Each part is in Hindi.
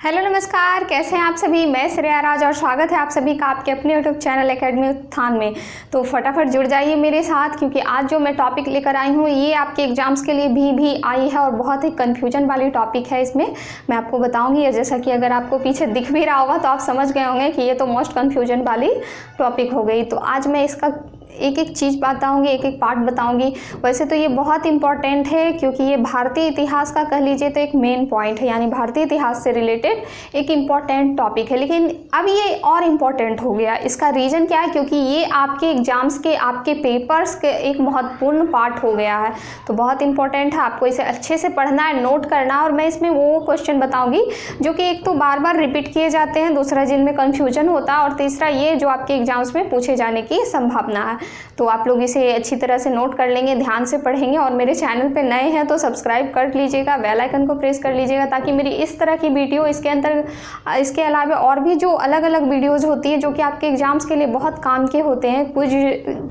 हेलो नमस्कार, कैसे हैं आप सभी। मैं श्रेया राज और स्वागत है आप सभी का आपके अपने यूट्यूब चैनल एकेडमी उत्थान में। तो फटाफट जुड़ जाइए मेरे साथ, क्योंकि आज जो मैं टॉपिक लेकर आई हूँ ये आपके एग्जाम्स के लिए भी आई है और बहुत ही कन्फ्यूजन वाली टॉपिक है। इसमें मैं आपको बताऊँगी, और जैसा कि अगर आपको पीछे दिख भी रहा होगा तो आप समझ गए होंगे कि ये तो मोस्ट कन्फ्यूजन वाली टॉपिक हो गई। तो आज मैं इसका एक एक चीज़ बताऊंगी, एक एक पार्ट बताऊंगी। वैसे तो ये बहुत इंपॉर्टेंट है, क्योंकि ये भारतीय इतिहास का कह लीजिए तो एक मेन पॉइंट है, यानी भारतीय इतिहास से रिलेटेड एक इम्पॉर्टेंट टॉपिक है। लेकिन अब ये और इम्पॉर्टेंट हो गया। इसका रीज़न क्या है? क्योंकि ये आपके एग्जाम्स के, आपके पेपर्स के एक महत्वपूर्ण पार्ट हो गया है। तो बहुत इंपॉर्टेंट है, आपको इसे अच्छे से पढ़ना है, नोट करना है। और मैं इसमें वो क्वेश्चन बताऊँगी जो कि एक तो बार बार रिपीट किए जाते हैं, दूसरा जिनमें कन्फ्यूजन होता है, और तीसरा ये जो आपके एग्जाम्स में पूछे जाने की संभावना है। तो आप लोग इसे अच्छी तरह से नोट कर लेंगे, ध्यान से पढ़ेंगे। और मेरे चैनल पे नए हैं तो सब्सक्राइब कर लीजिएगा, बेल आइकन को प्रेस कर लीजिएगा, ताकि मेरी इस तरह की वीडियो इसके अलावा और भी जो अलग अलग वीडियोज़ होती है जो कि आपके एग्जाम्स के लिए बहुत काम के होते हैं, कुछ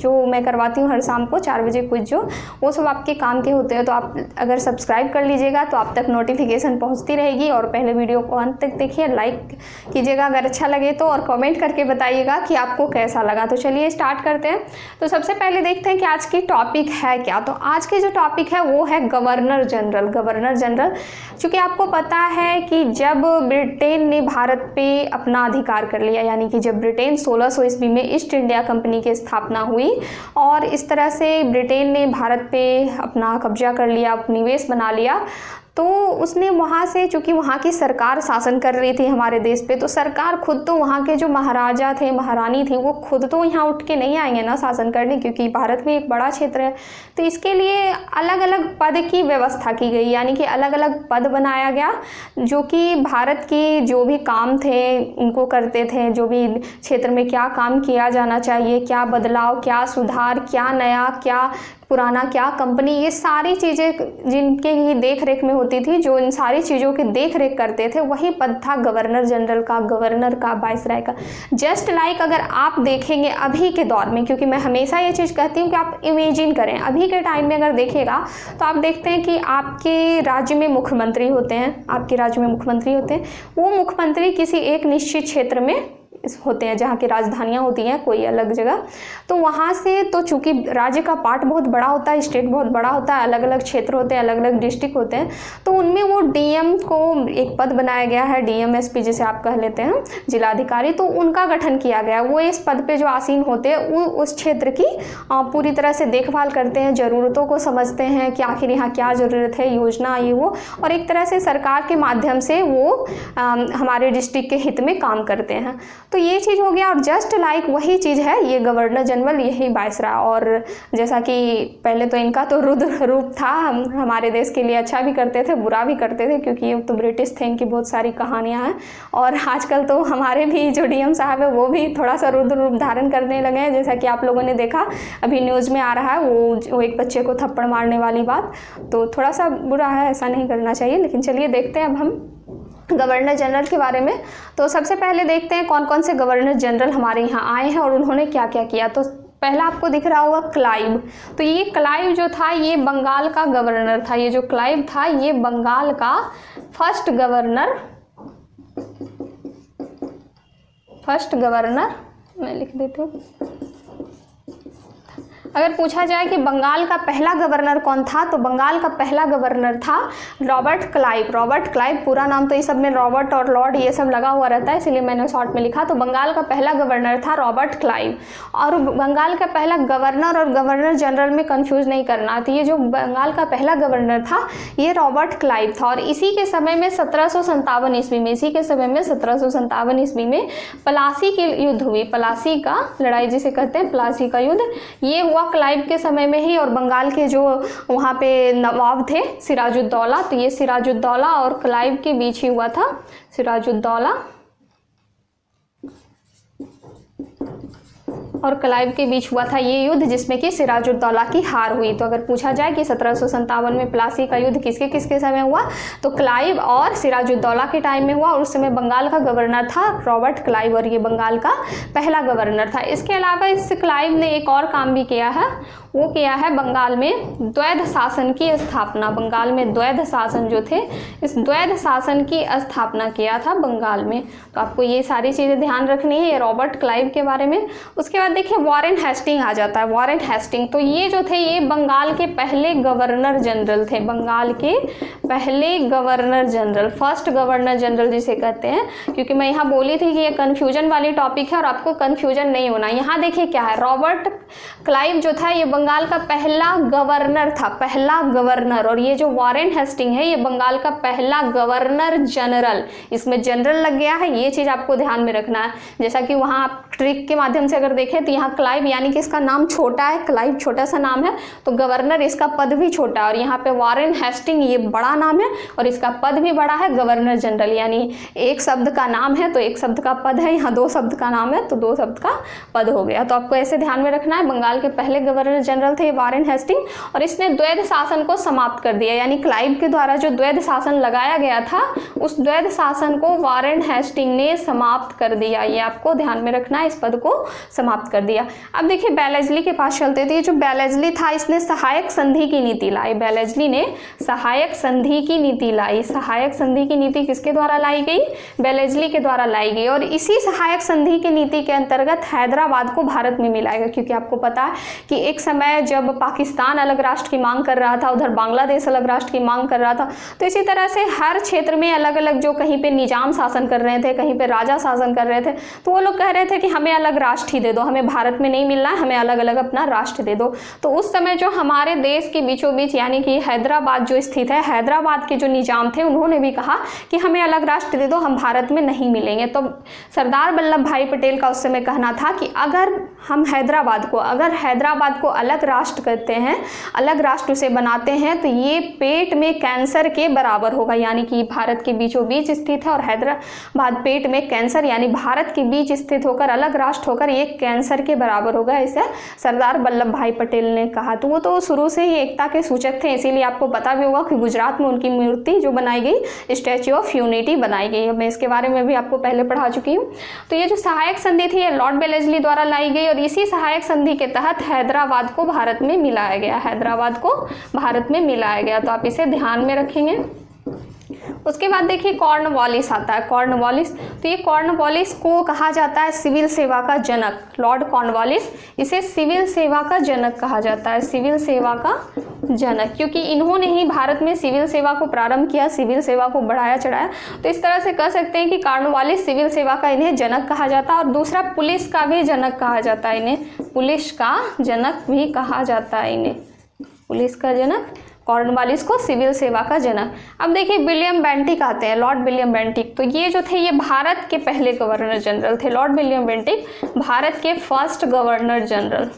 जो मैं करवाती हूँ हर शाम को 4 बजे, कुछ जो वो सब आपके काम के होते हैं। तो आप अगर सब्सक्राइब कर लीजिएगा तो आप तक नोटिफिकेशन पहुँचती रहेगी। और पहले वीडियो को अंत तक देखिए, लाइक कीजिएगा अगर अच्छा लगे तो, और कमेंट करके बताइएगा कि आपको कैसा लगा। तो चलिए स्टार्ट करते हैं। तो सबसे पहले देखते हैं कि आज की टॉपिक है क्या। तो आज की जो टॉपिक है वो है गवर्नर जनरल। गवर्नर जनरल, चूँकि आपको पता है कि जब ब्रिटेन ने भारत पे अपना अधिकार कर लिया, यानी कि जब ब्रिटेन 1600 ईस्वी में ईस्ट इंडिया कंपनी की स्थापना हुई और इस तरह से ब्रिटेन ने भारत पे अपना कब्जा कर लिया, उपनिवेश बना लिया, तो उसने वहाँ से, चूँकि वहाँ की सरकार शासन कर रही थी हमारे देश पे, तो सरकार खुद तो वहाँ के जो महाराजा थे, महारानी थी, वो खुद तो यहाँ उठ के नहीं आएंगे ना शासन करने, क्योंकि भारत में एक बड़ा क्षेत्र है। तो इसके लिए अलग अलग पद की व्यवस्था की गई, यानी कि अलग अलग पद बनाया गया जो कि भारत की जो भी काम थे उनको करते थे। जो भी क्षेत्र में क्या काम किया जाना चाहिए, क्या बदलाव, क्या सुधार, क्या नया, क्या पुराना, क्या कंपनी, ये सारी चीज़ें जिनके ही देख रेख में होती थी, जो इन सारी चीज़ों की देख रेख करते थे, वही पद था गवर्नर जनरल का, गवर्नर का, वाइसराय का। जस्ट लाइक अगर आप देखेंगे अभी के दौर में, क्योंकि मैं हमेशा ये चीज़ कहती हूँ कि आप इमेजिन करें, अभी के टाइम में अगर देखिएगा तो आप देखते हैं कि आपके राज्य में मुख्यमंत्री होते हैं, आपके राज्य में मुख्यमंत्री होते हैं। वो मुख्यमंत्री किसी एक निश्चित क्षेत्र में होते हैं, जहाँ की राजधानियाँ होती हैं कोई अलग जगह। तो वहाँ से, तो चूँकि राज्य का पार्ट बहुत बड़ा होता है, स्टेट बहुत बड़ा होता है, अलग अलग क्षेत्र होते हैं, अलग अलग डिस्ट्रिक्ट होते हैं, तो उनमें वो डीएम को एक पद बनाया गया है, डीएमएसपी जिसे आप कह लेते हैं, जिलाधिकारी। तो उनका गठन किया गया। वो इस पद पे जो आसीन होते हैं वो उस क्षेत्र की पूरी तरह से देखभाल करते हैं, ज़रूरतों को समझते हैं कि आखिर यहाँ क्या ज़रूरत है, योजना ये वो, और एक तरह से सरकार के माध्यम से वो हमारे डिस्ट्रिक्ट के हित में काम करते हैं। तो ये चीज़ हो गया। और जस्ट लाइक वही चीज़ है ये गवर्नर जनरल, यही वाइसराय। और जैसा कि पहले तो इनका तो रुद्र रूप था, हमारे देश के लिए अच्छा भी करते थे, बुरा भी करते थे, क्योंकि ये तो ब्रिटिश थे, इनकी बहुत सारी कहानियाँ हैं। और आजकल तो हमारे भी जो डीएम साहब है वो भी थोड़ा सा रुद्र रूप धारण करने लगे हैं, जैसा कि आप लोगों ने देखा अभी न्यूज़ में आ रहा है, वो एक बच्चे को थप्पड़ मारने वाली बात। तो थोड़ा सा बुरा है, ऐसा नहीं करना चाहिए। लेकिन चलिए देखते हैं अब हम गवर्नर जनरल के बारे में। तो सबसे पहले देखते हैं कौन कौन से गवर्नर जनरल हमारे यहाँ आए हैं और उन्होंने क्या क्या किया। तो पहला आपको दिख रहा होगा क्लाइव। तो ये क्लाइव जो था ये बंगाल का गवर्नर था। ये जो क्लाइव था ये बंगाल का फर्स्ट गवर्नर मैं लिख देती हूँ। अगर पूछा जाए कि बंगाल का पहला गवर्नर कौन था, तो बंगाल का पहला गवर्नर था रॉबर्ट क्लाइव। रॉबर्ट क्लाइव, पूरा नाम तो ये सब में रॉबर्ट और लॉर्ड ये सब लगा हुआ रहता है, इसलिए मैंने शॉर्ट में लिखा। तो बंगाल का पहला गवर्नर था रॉबर्ट क्लाइव। और बंगाल का पहला गवर्नर और गवर्नर जनरल में कंफ्यूज नहीं करना। तो ये जो बंगाल का पहला गवर्नर था ये रॉबर्ट क्लाइव था। और इसी के समय में 1757 ईस्वी में, इसी के समय में 1757 ईस्वी में प्लासी की युद्ध हुई। प्लासी का लड़ाई जिसे कहते हैं, प्लासी का युद्ध, ये हुआ क्लाइव के समय में ही। और बंगाल के जो वहाँ पे नवाब थे सिराजुद्दौला, तो ये सिराजुद्दौला और क्लाइव के बीच ही हुआ था। सिराजुद्दौला और क्लाइव के बीच हुआ था ये युद्ध, जिसमें कि सिराजुद्दौला की हार हुई। तो अगर पूछा जाए कि 1757 में प्लासी का युद्ध किसके किसके समय हुआ, तो क्लाइव और सिराजुद्दौला के टाइम में हुआ। और उस समय बंगाल का गवर्नर था रॉबर्ट क्लाइव, और ये बंगाल का पहला गवर्नर था। इसके अलावा इस क्लाइव ने एक और काम भी किया है, वो किया है बंगाल में द्वैध शासन की स्थापना। बंगाल में द्वैध शासन जो थे, इस द्वैध शासन की स्थापना किया था बंगाल में। तो आपको ये सारी चीज़ें ध्यान रखनी है, ये रॉबर्ट क्लाइव के बारे में। उसके बाद देखिए वॉरेन हेस्टिंग आ जाता है। वॉरेन हेस्टिंग, तो ये जो थे ये बंगाल के पहले गवर्नर जनरल थे। बंगाल के पहले governor general, first governor general जिसे कहते हैं, क्योंकि मैं यहाँ बोली थी कि ये कन्फ्यूजन वाली टॉपिक है और आपको कन्फ्यूजन नहीं होना। यहाँ देखिए क्या है, रॉबर्ट क्लाइव जो था ये बंगाल का पहला गवर्नर था, पहला गवर्नर। और ये जो वॉरेन हेस्टिंग है ये बंगाल का पहला गवर्नर जनरल, इसमें जनरल लग गया है, ये चीज़ आपको ध्यान में रखना है। जैसा कि वहाँ आप ट्रिक के माध्यम से अगर देखें तो यहाँ क्लाइव यानी कि इसका नाम छोटा है, क्लाइव छोटा सा नाम है, तो गवर्नर इसका पद भी छोटा है। और यहाँ पे वॉरेन हेस्टिंग ये बड़ा नाम है और इसका पद भी बड़ा है, गवर्नर जनरल। यानी एक शब्द का नाम है तो एक शब्द का पद है, यहाँ दो शब्द का नाम है तो दो शब्द का पद हो गया। तो आपको ऐसे ध्यान में रखना है। बंगाल के पहले गवर्नर जनरल थे वॉरेन हेस्टिंग और इसने द्वैध शासन को समाप्त कर दिया। यानी क्लाइव के द्वारा जो द्वैध शासन लगाया गया था उस द्वैध शासन को वॉरेन हेस्टिंग ने समाप्त कर दिया। ये आपको ध्यान में रखना है, इस पद को समाप्त कर दिया। अब देखिए बेलेजली के पास चलते थे। जो बेलेजली था इसने सहायक संधि की नीति लाई। बेलेजली ने सहायक संधि की नीति लाई। सहायक संधि की नीति किसके द्वारा लाई गई? बेलेजली के द्वारा लाई गई। और इसी सहायक संधि की नीति के अंतर्गत हैदराबाद को भारत में मिलाया गया, क्योंकि आपको पता है कि एक समय जब पाकिस्तान अलग राष्ट्र की मांग कर रहा था, उधर बांग्लादेश अलग राष्ट्र की मांग कर रहा था, तो इसी तरह से हर क्षेत्र में अलग अलग जो कहीं पे निजाम शासन कर रहे थे, कहीं पे राजा शासन कर रहे थे, तो वो लोग कह रहे थे कि हमें अलग राष्ट्र ही दे दो, हमें भारत में नहीं मिलना है, हमें अलग अलग अपना राष्ट्र दे दो। तो उस समय जो हमारे देश के बीचों बीच यानी कि हैदराबाद जो स्थित है, हैदराबाद के जो निजाम थे उन्होंने भी कहा कि हमें अलग राष्ट्र दे दो, हम भारत में नहीं मिलेंगे। तो सरदार वल्लभ भाई पटेल का उस समय कहना था कि अगर हम हैदराबाद को अलग राष्ट्र करते हैं, अलग राष्ट्र से बनाते हैं, तो ये पेट में कैंसर के बराबर होगा। यानी कि भारत के बीचों बीच स्थित है और हैदराबाद पेट में कैंसर यानी भारत के बीच स्थित होकर अलग राष्ट्र होकर ये कैंसर के बराबर होगा, ऐसे सरदार वल्लभ भाई पटेल ने कहा। तो वो तो शुरू से ही एकता के सूचक थे, इसीलिए आपको पता भी होगा कि गुजरात में उनकी मूर्ति जो बनाई गई, स्टैच्यू ऑफ यूनिटी बनाई गई। मैं इसके बारे में भी आपको पहले पढ़ा चुकी हूँ। तो ये जो सहायक संधि थी ये लॉर्ड बेलेजली द्वारा लाई गई और इसी सहायक संधि के तहत हैदराबाद को भारत में मिलाया गया। हैदराबाद को भारत में मिलाया गया, तो आप इसे ध्यान में रखेंगे। उसके बाद देखिए कॉर्नवालिस आता है। कॉर्नवालिस, तो ये कॉर्नवालिस को कहा जाता है सिविल सेवा का जनक। लॉर्ड कॉर्नवालिस, इसे सिविल सेवा का जनक कहा जाता है, सिविल सेवा का जनक, क्योंकि इन्होंने ही भारत में सिविल सेवा को प्रारंभ किया, सिविल सेवा को बढ़ाया चढ़ाया। तो इस तरह से कह सकते हैं कि कॉर्नवालिस सिविल सेवा का इन्हें जनक कहा जाता है। और दूसरा पुलिस का भी जनक कहा जाता है इन्हें, पुलिस का जनक भी कहा जाता है इन्हें, पुलिस का जनक, कॉर्नवालिस को सिविल सेवा का जनक। अब देखिए विलियम बेंटिक आते हैं, लॉर्ड विलियम बेंटिक। तो ये जो थे ये भारत के पहले गवर्नर जनरल थे। लॉर्ड विलियम बेंटिक भारत के फर्स्ट गवर्नर जनरल,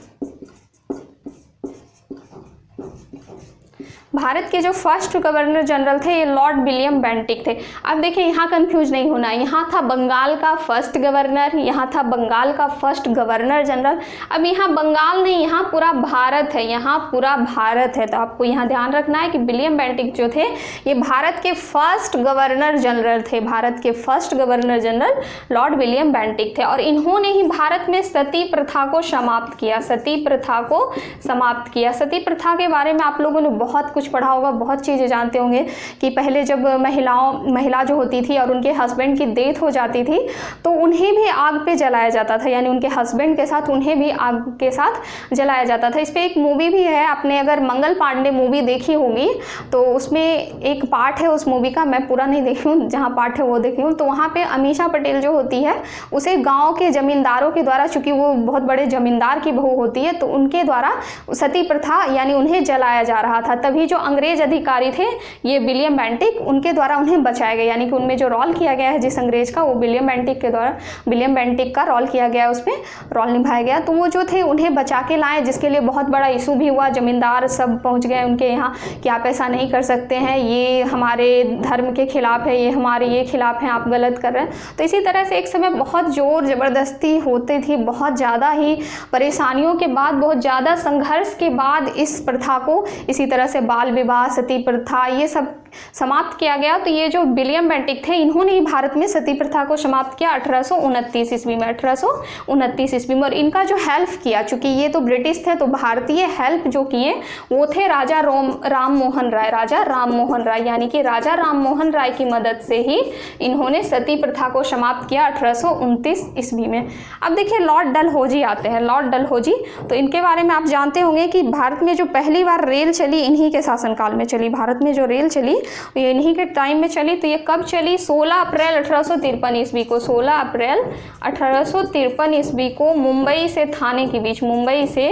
भारत के जो फर्स्ट गवर्नर जनरल थे ये लॉर्ड विलियम बेंटिक थे। अब देखिए यहाँ कंफ्यूज नहीं होना, यहाँ था बंगाल का फर्स्ट गवर्नर, यहाँ था बंगाल का फर्स्ट गवर्नर जनरल। अब यहाँ बंगाल नहीं, यहाँ पूरा भारत है, यहाँ पूरा भारत है। तो आपको यहाँ ध्यान रखना है कि विलियम बेंटिक जो थे ये भारत के फर्स्ट गवर्नर जनरल थे, भारत के first governor general Lord William Bentinck थे। और इन्होंने ही भारत में सती प्रथा को समाप्त किया, सती प्रथा को समाप्त किया। सती प्रथा के बारे में आप लोगों ने बहुत कुछ पढ़ा होगा, बहुत चीज़ें जानते होंगे कि पहले जब महिला जो होती थी और उनके हस्बैंड की डेथ हो जाती थी तो उन्हें भी आग पे जलाया जाता था, यानी उनके हस्बैंड के साथ उन्हें भी आग के साथ जलाया जाता था। इस पर एक मूवी भी है, आपने अगर मंगल पांडे मूवी देखी होगी तो उसमें एक पार्ट है उस मूवी का, मैं पूरा नहीं देखी हूँ, जहाँ पार्ट है वो देखी हूँ। तो वहाँ पे अमीषा पटेल जो होती है उसे गाँव के जमींदारों के द्वारा, चूँकि वो बहुत बड़े जमींदार की बहू होती है, तो उनके द्वारा सती प्रथा यानी उन्हें जलाया जा रहा था। तभी जो अंग्रेज अधिकारी थे ये विलियम बेंटिक, उनके द्वारा उन्हें बचाया गया, यानी कि उनमें जो रोल किया गया है जिस अंग्रेज का, वो विलियम बेंटिक के द्वारा, विलियम बेंटिक का रोल किया गया, उसमें रोल निभाया गया। तो वो जो थे उन्हें बचा के लाए, जिसके लिए बहुत बड़ा इशू भी हुआ, जमींदार सब पहुंच गए उनके यहाँ कि आप ऐसा नहीं कर सकते हैं, ये हमारे धर्म के खिलाफ है, ये हमारे ये खिलाफ हैं, आप गलत कर रहे हैं। तो इसी तरह से एक समय बहुत जोर ज़बरदस्ती होती थी, बहुत ज़्यादा ही परेशानियों के बाद, बहुत ज़्यादा संघर्ष के बाद इस प्रथा को इसी तरह तरह से बाल विवाह, सती प्रथा ये सब समाप्त किया गया। तो ये जो विलियम बेंटिक थे इन्होंने ही भारत में सती प्रथा को समाप्त किया 1829 ईस्वी में, 1829 ईस्वी में। और इनका जो हेल्प किया, चूंकि ये तो ब्रिटिश थे तो भारतीय हेल्प जो किए वो थे राजा राम मोहन राय, राजा राम मोहन राय, यानी कि राजा राम मोहन राय की मदद से ही इन्होंने सती प्रथा को समाप्त किया 1829 ईस्वी में। अब देखिए लॉर्ड डलहौजी आते हैं, लॉर्ड डलहौजी। तो इनके बारे में आप जानते होंगे कि भारत में जो पहली बार रेल चली इन्हीं के शासनकाल में चली। भारत में जो रेल चली ये इन्हीं के टाइम में चली। तो ये कब चली? 16 अप्रैल 1853 ईस्वी को, 16 अप्रैल 1853 ईस्वी को मुंबई से थाने के बीच, मुंबई से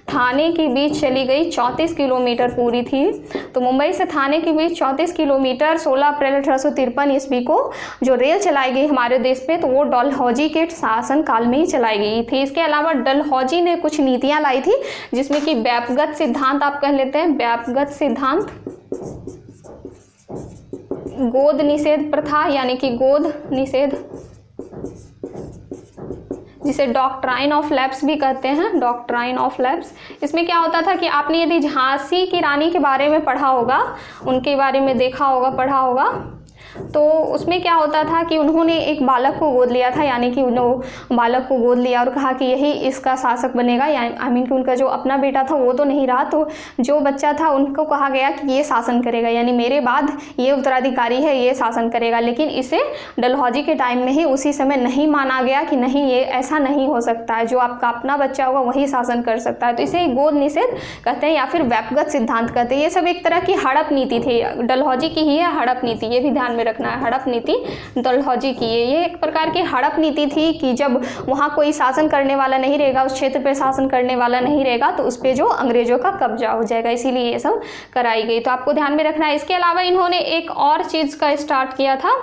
थाने के बीच चली गई। 34 किलोमीटर पूरी थी। तो मुंबई से थाने के बीच 34 किलोमीटर 16 अप्रैल 1853 ईस्वी को जो रेल चलाई गई हमारे देश में, तो वो डलहौजी के शासन काल में ही चलाई गई थी। इसके अलावा डलहौजी ने कुछ नीतियां लाई थी जिसमें कि व्यापगत सिद्धांत आप कह लेते हैं, व्यापगत सिद्धांत, गोद निषेध प्रथा यानी कि गोद निषेध, जिसे डॉक्ट्राइन ऑफ लैप्स भी कहते हैं, डॉक्ट्राइन ऑफ लैप्स। इसमें क्या होता था कि आपने यदि झांसी की रानी के बारे में पढ़ा होगा, उनके बारे में देखा होगा, पढ़ा होगा, तो उसमें क्या होता था कि उन्होंने एक बालक को गोद लिया था, यानी कि उन्होंने बालक को गोद लिया और कहा कि यही इसका शासक बनेगा। यानी कि उनका जो अपना बेटा था वो तो नहीं रहा, तो जो बच्चा था उनको कहा गया कि ये शासन करेगा, यानी मेरे बाद ये उत्तराधिकारी है, ये शासन करेगा। लेकिन इसे डलहौजी के टाइम में ही उसी समय नहीं माना गया कि नहीं, ये ऐसा नहीं हो सकता है, जो आपका अपना बच्चा होगा वही शासन कर सकता है। तो इसे गोद निषेध कहते हैं या फिर व्यापगत सिद्धांत कहते हैं। ये सब एक तरह की हड़प नीति थी, डलहौजी की ही है हड़प नीति, ये भी ध्यान में रखना है। हड़प नीति डलहौजी की है, ये एक प्रकार की हड़प नीति थी कि जब वहाँ कोई शासन करने वाला नहीं रहेगा, उस क्षेत्र पे शासन करने वाला नहीं रहेगा, तो उस पे जो अंग्रेजों का कब्जा हो जाएगा, इसीलिए ये सब कराई गई। तो आपको ध्यान में रखना है। इसके अलावा इन्होंने एक और चीज़ का स्टार्ट किया था,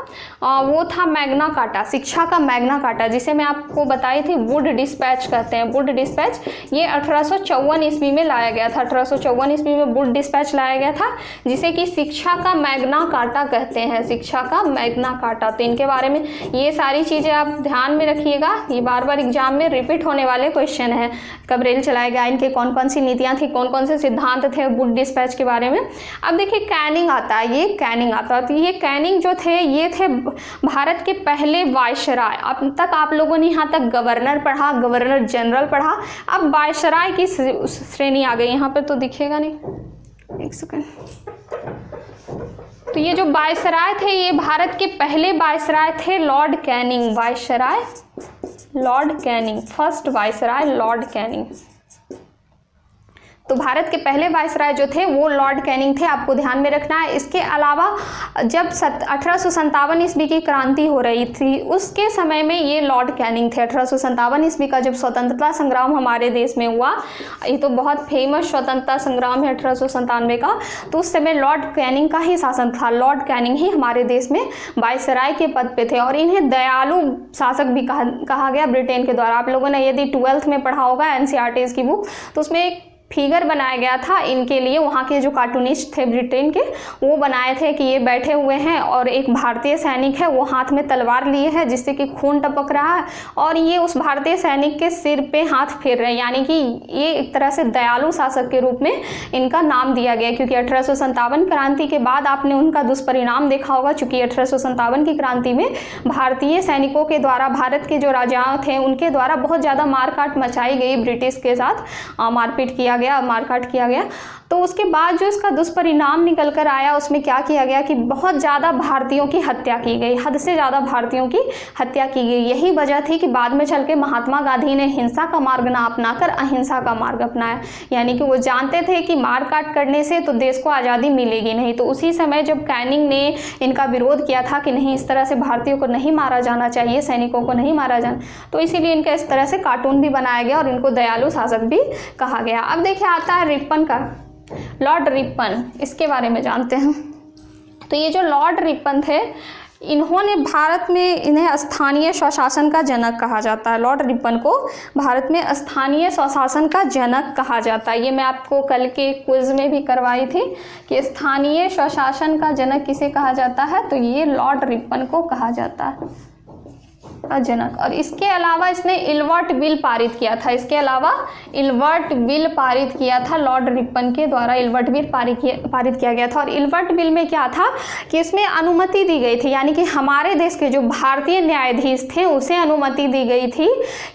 वो था मैग्ना कार्टा, शिक्षा का मैग्ना कार्टा, जिसे मैं आपको बताई थी वुड डिस्पैच कहते हैं, वुड डिस्पैच। ये 1854 ईस्वी में लाया गया था, 1854 ईस्वी में वुड डिस्पैच लाया गया था, जिसे कि शिक्षा का मैग्ना कार्टा कहते हैं, शिक्षा का मैग्ना कार्टा। तो इनके बारे में ये सारी चीज़ें आप ध्यान में रखिएगा, ये बार बार एग्जाम में रिपीट होने वाले क्वेश्चन है। कब रेल चलाया गया, इनके कौन कौन सी नीतियाँ थी, कौन कौन से सिद्धांत थे वुड डिस्पैच के बारे में। अब देखिए कैनिंग आता है, ये कैनिंग आता है। तो ये कैनिंग जो थे ये थे भारत के पहले वायसराय। अब तक आप लोगों ने यहाँ तक गवर्नर पढ़ा, गवर्नर जनरल पढ़ा, अब वायसराय की श्रेणी आ गई। यहाँ पे तो दिखेगा नहीं, एक सेकंड। तो ये जो वायसराय थे ये भारत के पहले वायसराय थे Lord Canning, viceroy Lord Canning, first viceroy Lord Canning. तो भारत के पहले वायसराय जो थे वो लॉर्ड कैनिंग थे, आपको ध्यान में रखना है। इसके अलावा जब 1857 ईस्वी की क्रांति हो रही थी उसके समय में ये लॉर्ड कैनिंग थे। 1857 ईस्वी का जब स्वतंत्रता संग्राम हमारे देश में हुआ, ये तो बहुत फेमस स्वतंत्रता संग्राम है 1897 का, तो उस समय लॉर्ड कैनिंग का ही शासन था। लॉर्ड कैनिंग ही हमारे देश में वायसराय के पद पे थे और इन्हें दयालु शासक भी कहा गया ब्रिटेन के द्वारा। आप लोगों ने यदि 12th में पढ़ा होगा एनसीईआरटी की बुक, तो उसमें एक फिगर बनाया गया था इनके लिए, वहाँ के जो कार्टूनिस्ट थे ब्रिटेन के, वो बनाए थे कि ये बैठे हुए हैं और एक भारतीय सैनिक है, वो हाथ में तलवार लिए है जिससे कि खून टपक रहा है और ये उस भारतीय सैनिक के सिर पे हाथ फेर रहे हैं, यानी कि ये एक तरह से दयालु शासक के रूप में इनका नाम दिया गया। क्योंकि 1857 क्रांति के बाद आपने उनका दुष्परिणाम देखा होगा, चूँकि 1857 की क्रांति में भारतीय सैनिकों के द्वारा, भारत के जो राजाओं थे उनके द्वारा बहुत ज़्यादा मारकाट मचाई गई, ब्रिटिश के साथ मारपीट किया गया, मारकाट किया गया। तो उसके बाद जो इसका दुष्परिणाम निकल कर आया उसमें क्या किया गया कि बहुत ज़्यादा भारतीयों की हत्या की गई, हद से ज़्यादा भारतीयों की हत्या की गई। यही वजह थी कि बाद में चल के महात्मा गांधी ने हिंसा का मार्ग ना अपनाकर अहिंसा का मार्ग अपनाया, यानी कि वो जानते थे कि मारकाट करने से तो देश को आज़ादी मिलेगी नहीं। तो उसी समय जब कैनिंग ने इनका विरोध किया था कि नहीं, इस तरह से भारतीयों को नहीं मारा जाना चाहिए, सैनिकों को नहीं मारा जाना, तो इसीलिए इनका इस तरह से कार्टून भी बनाया गया और इनको दयालु शासक भी कहा गया। अब देखिए आता है रिपन का, लॉर्ड रिपन, इसके बारे में जानते हैं। तो ये जो लॉर्ड रिपन थे इन्होंने भारत में, इन्हें स्थानीय स्वशासन का जनक कहा जाता है। लॉर्ड रिपन को भारत में स्थानीय स्वशासन का जनक कहा जाता है। ये मैं आपको कल के क्विज में भी करवाई थी कि स्थानीय स्वशासन का जनक किसे कहा जाता है, तो ये लॉर्ड रिपन को कहा जाता है। का जनक। और इसके अलावा इसने इल्बर्ट बिल पारित किया था, इसके अलावा इल्बर्ट बिल पारित किया था लॉर्ड रिपन के द्वारा, इल्बर्ट बिल पारित किया गया था। और इल्बर्ट बिल में क्या था कि इसमें अनुमति दी गई थी, यानी कि हमारे देश के जो भारतीय न्यायाधीश थे उसे अनुमति दी गई थी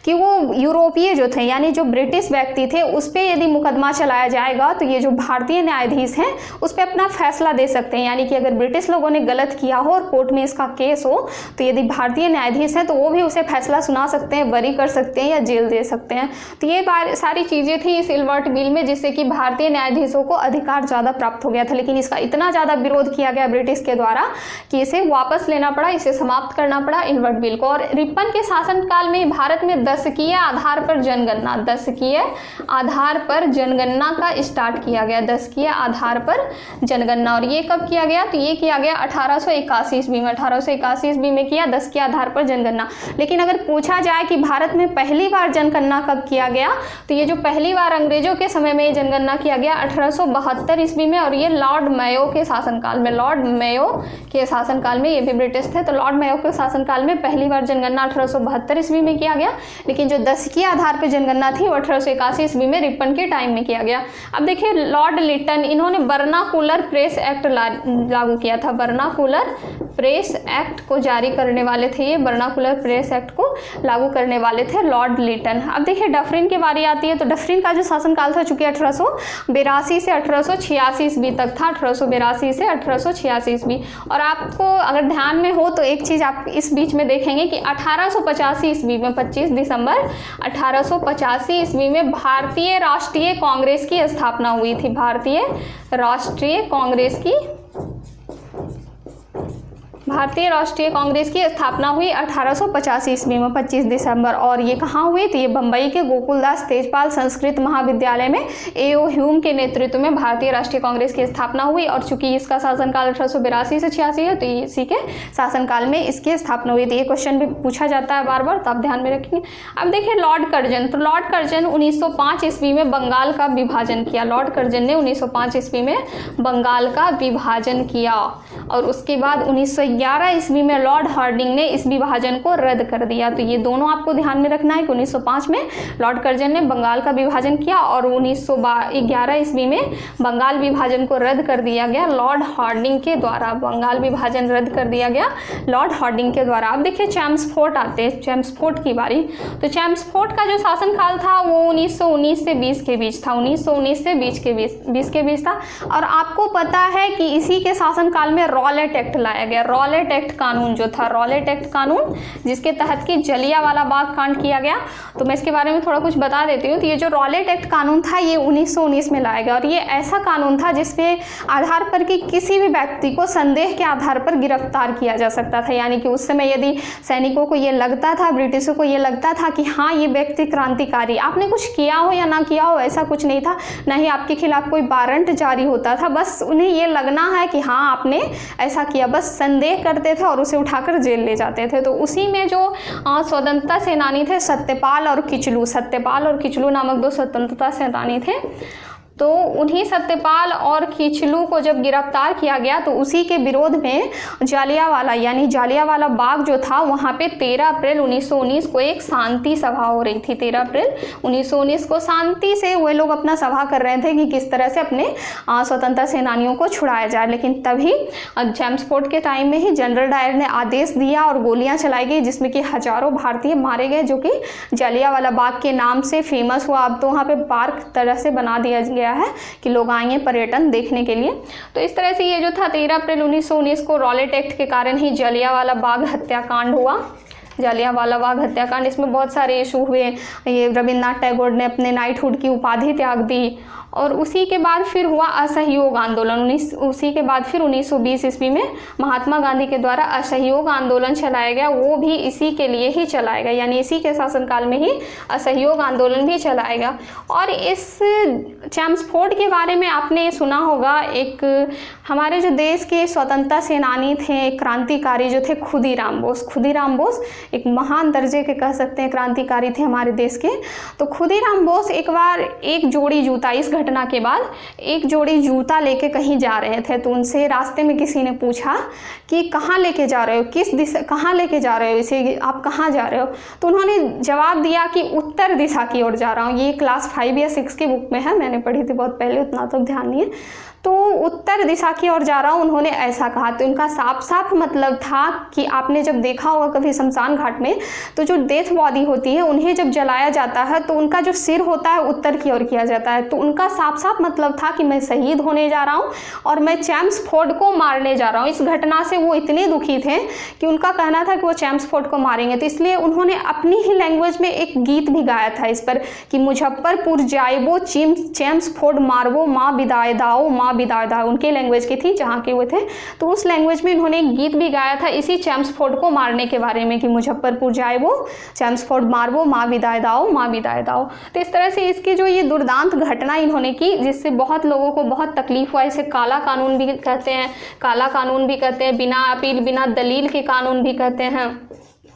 कि वो यूरोपीय जो थे यानी जो ब्रिटिश व्यक्ति थे उस पर यदि मुकदमा चलाया जाएगा तो ये जो भारतीय न्यायाधीश हैं उस पर अपना फैसला दे सकते हैं। यानी कि अगर ब्रिटिश लोगों ने गलत किया हो और कोर्ट में इसका केस हो तो यदि भारतीय न्यायाधीश हैं तो वो भी उसे फैसला सुना सकते हैं, बरी कर सकते हैं या जेल दे सकते हैं। तो ये सारी चीज़ें थी इस इल्बर्ट बिल में, जिससे कि भारतीय न्यायाधीशों को अधिकार ज़्यादा प्राप्त हो गया था। लेकिन इसका इतना ज़्यादा विरोध किया गया ब्रिटिश के द्वारा कि इसे वापस लेना पड़ा, इसे समाप्त करना पड़ा इल्बर्ट बिल को। और रिपन के शासनकाल में भारत में दशकीय आधार पर जनगणना, दशकीय आधार पर जनगणना का स्टार्ट किया गया, दशकीय आधार पर जनगणना। और ये कब किया गया? तो ये किया गया 1881 ईस्वी में, 1881 ईस्वी में किया दशकीय आधार पर जनगणना। लेकिन अगर पूछा जाए कि भारत में पहली बार जनगणना कब किया गया, तो ये जो पहली बार अंग्रेजों के समय में जनगणना किया गया 1872 ईस्वी में, और ये लॉर्ड मेयो के शासनकाल में, लॉर्ड मेयो के शासनकाल में, ये भी ब्रिटिश थे तो लॉर्ड मेयो के शासनकाल में पहली बार जनगणना 1872 ईस्वी में किया गया। लेकिन जो दशकीय आधार पर जनगणना थी वो 1881 ईस्वी में रिपन के टाइम में किया गया। अब देखिए लॉर्ड लिटन, इन्होंने वर्नाकुलर प्रेस एक्ट लागू किया था, वर्नाकुलर प्रेस एक्ट को जारी करने वाले थे, ये वर्नाकुलर प्रेस एक्ट को लागू करने वाले थे लॉर्ड लिटन। अब देखिए डफरिन की बारी आती है, तो डफरिन का जो शासनकाल था चूंकि 1882 से 1886 ईस्वी तक था, 1882 से 1886 ईस्वी। और आपको अगर ध्यान में हो तो एक चीज़ आप इस बीच में देखेंगे कि 1885 ईस्वी में 25 दिसंबर 1885 ईस्वी में भारतीय राष्ट्रीय कांग्रेस की स्थापना हुई थी, भारतीय राष्ट्रीय कांग्रेस की, भारतीय राष्ट्रीय कांग्रेस की स्थापना हुई 1885 ईस्वी में 25 दिसंबर। और ये कहाँ हुई? तो ये बम्बई के गोकुलदास तेजपाल संस्कृत महाविद्यालय में A.O. ह्यूम के नेतृत्व में भारतीय राष्ट्रीय कांग्रेस की स्थापना हुई। और चूंकि इसका शासनकाल 1882 से 86 है तो इसी के शासनकाल में इसकी स्थापना हुई थी। ये क्वेश्चन भी पूछा जाता है बार बार, तो आप ध्यान में रखेंगे। अब देखिए लॉर्ड कर्जन, तो लॉर्ड कर्जन 1905 ईस्वी में बंगाल का विभाजन किया, लॉर्ड कर्जन ने 1905 ईस्वी में बंगाल का विभाजन किया। और उसके बाद 1911 ईस्वी में लॉर्ड हार्डिंग ने इस विभाजन को रद्द कर दिया। तो ये दोनों आपको ध्यान में रखना है कि 1905 में लॉर्ड कर्जन ने बंगाल का विभाजन किया और 1911 ईस्वी में बंगाल विभाजन को रद्द कर दिया गया लॉर्ड हार्डिंग के द्वारा, बंगाल विभाजन रद्द कर दिया गया लॉर्ड हार्डिंग के द्वारा। अब देखिए चैम्सफोर्ड आते हैं, चैम्सफोर्ड की बारी। तो चैम्सफोर्ड का जो शासनकाल था वो 1919 से 20 के बीच था, 1919 से 20 के बीच था। और आपको पता है कि इसी के शासनकाल में रॉलेट एक्ट लाया गया, रॉलेट एक्ट कानून जो था, रॉलेट एक्ट कानून, जिसके तहत कि जलियांवाला बाग कांड किया गया। तो मैं इसके बारे में थोड़ा कुछ बता देती हूँ। तो ये जो रॉलेट एक्ट कानून था ये 1919 में लाया गया और ये ऐसा कानून था जिसके आधार पर कि किसी भी व्यक्ति को संदेह के आधार पर गिरफ्तार किया जा सकता था। यानी कि उस समय यदि सैनिकों को ये लगता था, ब्रिटिशों को ये लगता था कि हाँ ये व्यक्ति क्रांतिकारी, आपने कुछ किया हो या ना किया हो ऐसा कुछ नहीं था, ना ही आपके खिलाफ कोई वारंट जारी होता था, बस उन्हें ये लगना है कि हाँ आपने ऐसा किया, बस संदेह करते थे और उसे उठाकर जेल ले जाते थे। तो उसी में जो स्वतंत्रता सेनानी थे सत्यपाल और किचलू नामक दो स्वतंत्रता सेनानी थे, तो उन्हीं सत्यपाल और किचलू को जब गिरफ्तार किया गया तो उसी के विरोध में जालियांवाला यानी जालियांवाला बाग जो था वहाँ पे 13 अप्रैल 1919 को एक शांति सभा हो रही थी। 13 अप्रैल 1919 को शांति से वे लोग अपना सभा कर रहे थे कि किस तरह से अपने स्वतंत्रता सेनानियों को छुड़ाया जाए। लेकिन तभी चैम्सफोर्ड के टाइम में ही जनरल डायर ने आदेश दिया और गोलियाँ चलाई गई जिसमें कि हजारों भारतीय मारे गए, जो कि जालियांवाला बाग के नाम से फेमस हुआ। अब तो वहाँ पे पार्क तरह से बना दिया गया है कि लोग आएंगे पर्यटन देखने के लिए। तो इस तरह से ये जो था 13 अप्रैल 1919 को रॉलेट एक्ट के कारण ही जालियांवाला बाग हत्याकांड हुआ, जालियांवाला बाग हत्याकांड। इसमें बहुत सारे इशू हुए, ये रविन्द्रनाथ टैगोर ने अपने नाइटहुड की उपाधि त्याग दी और उसी के बाद फिर हुआ असहयोग आंदोलन। उसी के बाद फिर 1920 ईस्वी में महात्मा गांधी के द्वारा असहयोग आंदोलन चलाया गया, वो भी इसी के लिए ही चलाया गया, यानी इसी के शासनकाल में ही असहयोग आंदोलन भी चलाया गया। और इस चैम्सफोर्ड के बारे में आपने सुना होगा, एक हमारे जो देश के स्वतंत्रता सेनानी थे, क्रांतिकारी जो थे खुदीराम बोस एक महान दर्जे के कह सकते हैं क्रांतिकारी थे हमारे देश के। तो खुदीराम बोस एक बार एक जोड़ी जूता, इस घटना के बाद एक जोड़ी जूता लेके कहीं जा रहे थे, तो उनसे रास्ते में किसी ने पूछा कि कहाँ लेके जा रहे हो, किस दिशा, कहाँ लेके जा रहे हो, इसे आप कहाँ जा रहे हो? तो उन्होंने जवाब दिया कि उत्तर दिशा की ओर जा रहा हूँ। ये क्लास 5 या 6 की बुक में है, मैंने पढ़ी थी बहुत पहले, उतना तो ध्यान नहीं है। तो उत्तर दिशा की ओर जा रहा हूँ, उन्होंने ऐसा कहा। तो उनका साफ साफ मतलब था कि आपने जब देखा होगा कभी शमशान घाट में, तो जो डेथ बॉडी होती है उन्हें जब जलाया जाता है तो उनका जो सिर होता है उत्तर की ओर किया जाता है। तो उनका साफ साफ मतलब था कि मैं शहीद होने जा रहा हूँ और मैं चैम्सफोर्ड को मारने जा रहा हूँ। इस घटना से वो इतने दुखी थे कि उनका कहना था कि वो चैम्सफोर्ड को मारेंगे। तो इसलिए उन्होंने अपनी ही लैंग्वेज में एक गीत भी गाया था इस पर कि मुजफ्फरपुर जाइबो चैम्सफोर्ड मारबो माँ विदाई दाओ माँ विदाई दाओ। उनके लैंग्वेज की थी जहाँ के वो थे, तो उस लैंग्वेज में इन्होंने एक गीत भी गाया था इसी चैम्सफोर्ड को मारने के बारे में कि मुजफ्फरपुर जाइबो चैम्सफोर्ड मारबो माँ विदाई दाओ माँ विदाई दाओ। तो इस तरह से इसकी जो ये दुर्दांत घटना इन्होंने की जिससे बहुत लोगों को बहुत तकलीफ हुआ। इसे काला कानून भी कहते हैं, काला कानून भी कहते हैं, बिना अपील बिना दलील के कानून भी कहते हैं।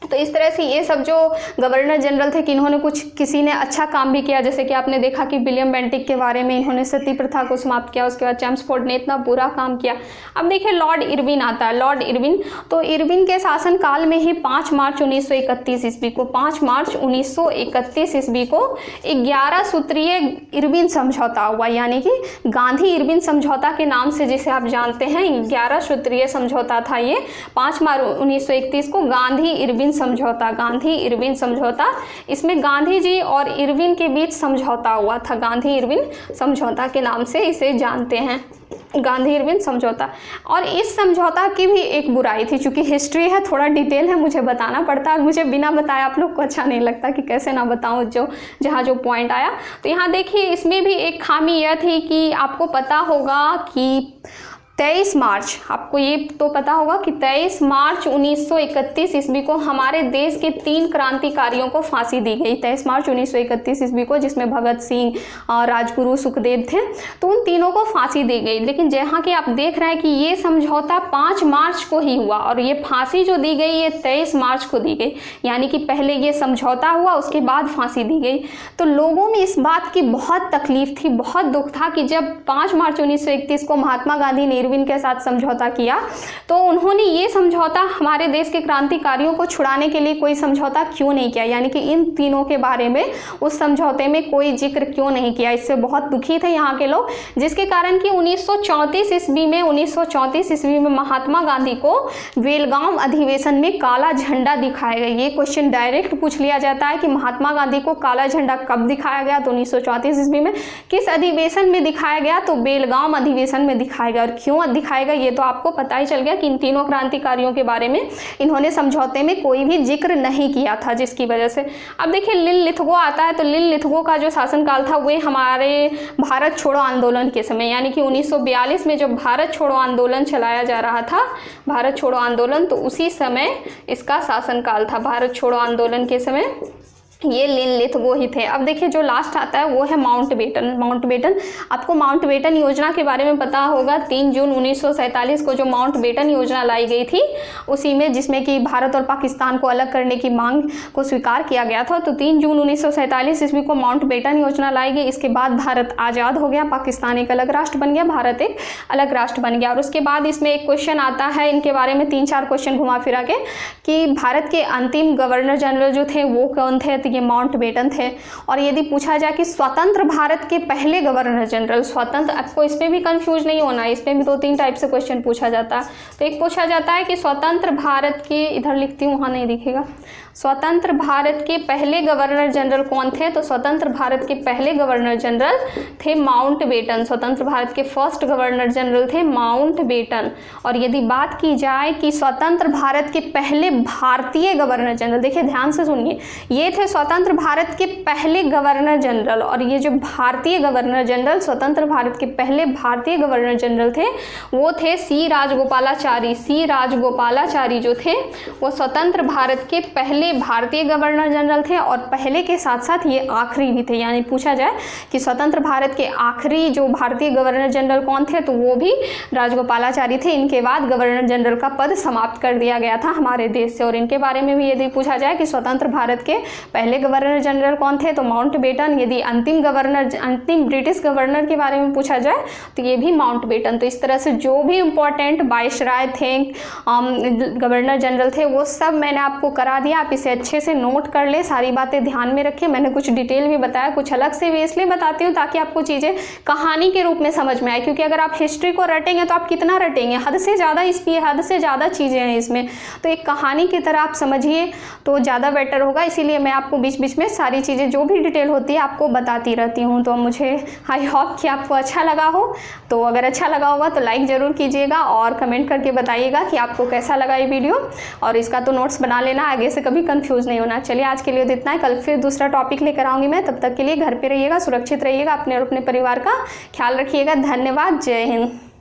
तो इस तरह से ये सब जो गवर्नर जनरल थे कि इन्होंने किसी ने अच्छा काम भी किया, जैसे कि आपने देखा कि विलियम बेंटिक के बारे में इन्होंने सती प्रथा को समाप्त किया, उसके बाद चैम्सफोर्ड ने इतना बुरा काम किया। अब देखिए लॉर्ड इरविन आता है, लॉर्ड इरविन। तो इरविन के शासनकाल में ही 5 मार्च 1931 ईस्वी को 5 मार्च 1931 ईस्वी को 11 सूत्रीय इरविन समझौता हुआ, यानी कि गांधी इरविन समझौता के नाम से जिसे आप जानते हैं 11 सूत्रीय समझौता था ये। 5 मार्च 1931 को गांधी इरविन समझौता, गांधी इरविन समझौता, इसमें गांधी जी और इरविन के बीच समझौता हुआ था। गांधी इरविन समझौता के नाम से इसे जानते हैं, गांधी इरविन समझौता। और इस समझौता की भी एक बुराई थी, चूंकि हिस्ट्री है थोड़ा डिटेल है मुझे बताना पड़ता है और मुझे बिना बताए आप लोग को अच्छा नहीं लगता कि कैसे ना बताऊं जहाँ जो पॉइंट आया। तो यहाँ देखिए इसमें भी एक खामी यह थी कि आपको पता होगा कि 23 मार्च, आपको ये तो पता होगा कि 23 मार्च 1931 ईस्वी को हमारे देश के 3 क्रांतिकारियों को फांसी दी गई। 23 मार्च 1931 ईस्वी को, जिसमें भगत सिंह, राजगुरु, सुखदेव थे, तो उन तीनों को फांसी दी गई। लेकिन जहाँ कि आप देख रहे हैं कि ये समझौता 5 मार्च को ही हुआ और ये फांसी जो दी गई ये 23 मार्च को दी गई, यानी कि पहले ये समझौता हुआ उसके बाद फांसी दी गई। तो लोगों में इस बात की बहुत तकलीफ थी, बहुत दुख था कि जब 5 मार्च 1931 को महात्मा गांधी ने इरविन के साथ समझौता किया तो उन्होंने ये समझौता हमारे देश के क्रांतिकारियों को छुड़ाने के लिए कोई समझौता क्यों नहीं किया, यानी कि इन तीनों के बारे में उस समझौते में कोई जिक्र क्यों नहीं किया। इससे बहुत दुखी थे यहाँ के लोग, जिसके कारण कि 1934 ईस्वी में महात्मा गांधी को बेलगाम अधिवेशन में काला झंडा दिखाया गया। ये क्वेश्चन डायरेक्ट पूछ लिया जाता है कि महात्मा गांधी को काला झंडा कब दिखाया गया, तो 1934 ईस्वी में। किस अधिवेशन में दिखाया गया, तो बेलगाम अधिवेशन में दिखाया गया। और क्यों दिखाएगा ये तो आपको पता ही चल गया कि इन तीनों क्रांतिकारियों के बारे में इन्होंने समझौते में कोई भी जिक्र नहीं किया था, जिसकी वजह से। अब देखिए लिन लिथगो आता है, तो लिन लिथगो का जो शासनकाल था वो हमारे भारत छोड़ो आंदोलन के समय, यानी कि 1942 में जब भारत छोड़ो आंदोलन चलाया जा रहा था, भारत छोड़ो आंदोलन, तो उसी समय इसका शासनकाल था। भारत छोड़ो आंदोलन के समय ये लिन लिथगो ही थे। अब देखिए जो लास्ट आता है वो है माउंटबेटन। माउंटबेटन, आपको माउंटबेटन योजना के बारे में पता होगा। 3 जून 1947 को जो माउंटबेटन योजना लाई गई थी उसी में, जिसमें कि भारत और पाकिस्तान को अलग करने की मांग को स्वीकार किया गया था। तो 3 जून 1947 ईस्वी को माउंटबेटन योजना लाई गई। इसके बाद भारत आज़ाद हो गया, पाकिस्तान एक अलग राष्ट्र बन गया, भारत एक अलग राष्ट्र बन गया। और उसके बाद इसमें एक क्वेश्चन आता है इनके बारे में, 3-4 क्वेश्चन घुमा फिरा के, कि भारत के अंतिम गवर्नर जनरल जो थे वो कौन थे, ये माउंटबेटन थे। और यदि पूछा जाए कि स्वतंत्र भारत के पहले गवर्नर जनरल, स्वतंत्र, आपको इसमें भी कंफ्यूज नहीं होना है, इसमें भी 2-3 टाइप से क्वेश्चन पूछा जाता है। तो एक पूछा जाता है कि स्वतंत्र भारत के, इधर लिखती हूँ वहाँ नहीं दिखेगा, स्वतंत्र भारत के पहले गवर्नर जनरल कौन थे, तो स्वतंत्र भारत के पहले गवर्नर जनरल थे माउंटबेटन। स्वतंत्र भारत के फर्स्ट गवर्नर जनरल थे माउंटबेटन। और यदि बात की जाए कि स्वतंत्र भारत के पहले भारतीय गवर्नर जनरल, देखिए ध्यान से सुनिए, ये थे स्वतंत्र भारत के पहले गवर्नर जनरल। और ये जो भारतीय गवर्नर जनरल, स्वतंत्र भारत के पहले भारतीय गवर्नर जनरल थे वो थे सी राजगोपालाचारी। सी राजगोपालाचारी जो थे वो स्वतंत्र भारत के पहले भारतीय गवर्नर जनरल थे और पहले के साथ साथ ये आखिरी भी थे। यानी पूछा जाए कि स्वतंत्र भारत के आखिरी जो भारतीय गवर्नर जनरल कौन थे, तो वो भी राजगोपालाचारी थे। इनके बाद गवर्नर जनरल का पद समाप्त कर दिया गया था हमारे देश से। और इनके बारे में भी यदि पूछा जाए कि स्वतंत्र भारत के पहले गवर्नर जनरल कौन थे, तो माउंटबेटन। यदि अंतिम ब्रिटिश गवर्नर के बारे में पूछा जाए तो ये भी माउंटबेटन। तो इस तरह से जो भी इम्पोर्टेंट वाइसराय थे, गवर्नर जनरल थे, वो सब मैंने आपको करा दिया। आप इसे अच्छे से नोट कर ले, सारी बातें ध्यान में रखें। मैंने कुछ डिटेल भी बताया, कुछ अलग से भी इसलिए बताती हूँ ताकि आपको चीज़ें कहानी के रूप में समझ में आए, क्योंकि अगर आप हिस्ट्री को रटेंगे तो आप कितना रटेंगे, हद से ज़्यादा हद से ज़्यादा चीज़ें हैं इसमें। तो एक कहानी की तरह आप समझिए तो ज़्यादा बेटर होगा। इसीलिए मैं आपको बीच बीच में सारी चीज़ें जो भी डिटेल होती है आपको बताती रहती हूँ। तो मुझे आई होप कि आपको अच्छा लगा हो। तो अगर अच्छा लगा होगा तो लाइक ज़रूर कीजिएगा और कमेंट करके बताइएगा कि आपको कैसा लगा ये वीडियो। और इसका तो नोट्स बना लेना, आगे से कभी कंफ्यूज नहीं होना। चलिए आज के लिए इतना है, कल फिर दूसरा टॉपिक लेकर आऊँगी मैं। तब तक के लिए घर पे रहिएगा, सुरक्षित रहिएगा, अपने और अपने परिवार का ख्याल रखिएगा। धन्यवाद। जय हिंद।